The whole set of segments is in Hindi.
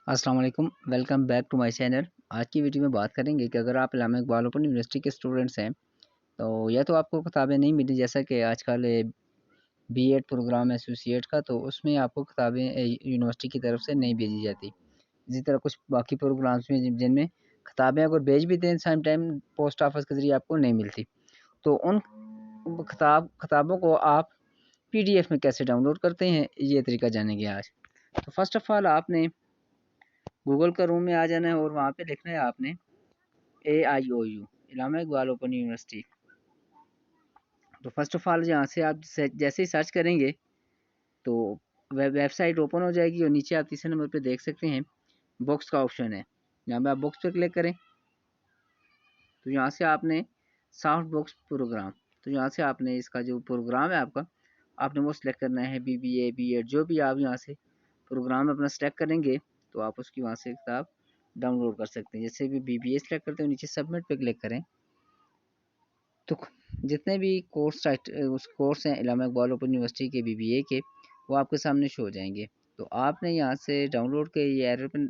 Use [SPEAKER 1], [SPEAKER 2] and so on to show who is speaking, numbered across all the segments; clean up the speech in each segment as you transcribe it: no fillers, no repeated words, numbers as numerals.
[SPEAKER 1] अस्सलाम वालेकुम, welcome back to my channel. आज की वीडियो में बात करेंगे कि अगर आप इलामा इकबाल ओपन यूनिवर्सिटी के स्टूडेंट्स हैं तो या तो आपको किताबें नहीं मिली, जैसा कि आजकल बीएड प्रोग्राम है एसोसिएट का, तो उसमें आपको किताबें यूनिवर्सिटी की तरफ से नहीं भेजी जाती। इसी तरह कुछ बाकी प्रोग्राम्स में जिनमें किताबें अगर भेज भी दें टाइम टाइम पोस्ट ऑफिस के ज़रिए आपको नहीं मिलती। तो उन किताबों को आप पीडीएफ में कैसे डाउनलोड करते हैं, ये तरीका जानेंगे आज। तो फर्स्ट ऑफ़ ऑल आपने गूगल का रूम में आ जाना है और वहाँ पे लिखना है आपने AIOU, इलामा इकबाल ओपन यूनिवर्सिटी। तो फर्स्ट ऑफ ऑल यहाँ से आप जैसे ही सर्च करेंगे तो वेबसाइट ओपन हो जाएगी और नीचे आप तीसरे नंबर पे देख सकते हैं बुक्स का ऑप्शन है। यहाँ पे आप बुक्स पे क्लिक करें तो यहाँ से आपने सॉफ्ट बुक्स प्रोग्राम, तो यहाँ से आपने इसका जो प्रोग्राम है आपका, आपने वो सिलेक्ट करना है। BBA BEd जो भी आप यहाँ से प्रोग्राम अपना सिलेक्ट करेंगे तो आप उसकी वहाँ से किताब डाउनलोड कर सकते हैं। जैसे भी BBA सिलेक्ट करते हैं नीचे सबमिट पे क्लिक करें तो जितने भी कोर्स हैं इलामा इकबाल ओपन यूनिवर्सिटी के BBA के, वो आपके सामने शो हो जाएंगे। तो आपने यहाँ से डाउनलोड के ये एरो पर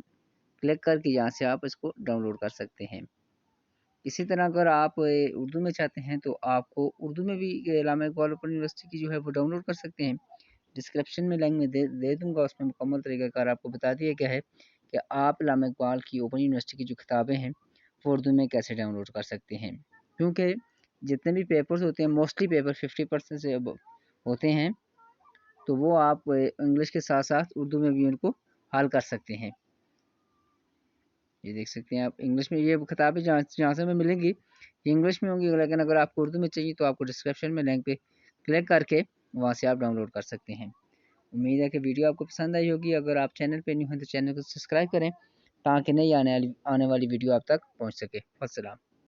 [SPEAKER 1] क्लिक करके यहाँ से आप इसको डाउनलोड कर सकते हैं। इसी तरह अगर आप उर्दू में चाहते हैं तो आपको उर्दू में भी इलामा इकबाल ओपन यूनिवर्सिटी की जो है वो डाउनलोड कर सकते हैं। डिस्क्रिप्शन में लिंक में दे दूँगा, उसमें मुकम्मल तरीक़ाकार आपको बता दिया गया है कि आप इलामा इकबाल की ओपन यूनिवर्सिटी की जो किताबें हैं वो उर्दू में कैसे डाउनलोड कर सकते हैं। क्योंकि जितने भी पेपर्स होते हैं मोस्टली पेपर 50% से अब होते हैं, तो वो आप इंग्लिश के साथ-साथ उर्दू में भी उनको हल कर सकते हैं। ये देख सकते हैं आप इंग्लिश में ये किताबें जहाँ जहाँ से हमें मिलेंगी ये इंग्लिश में होंगी, लेकिन अगर आपको उर्दू में चाहिए तो आपको डिस्क्रिप्शन में लिंक पे क्लिक करके वहाँ से आप डाउनलोड कर सकते हैं। उम्मीद है कि वीडियो आपको पसंद आई होगी। अगर आप चैनल पे न्यू हैं तो चैनल को सब्सक्राइब करें ताकि नई आने वाली वीडियो आप तक पहुँच सके। अस्सलाम।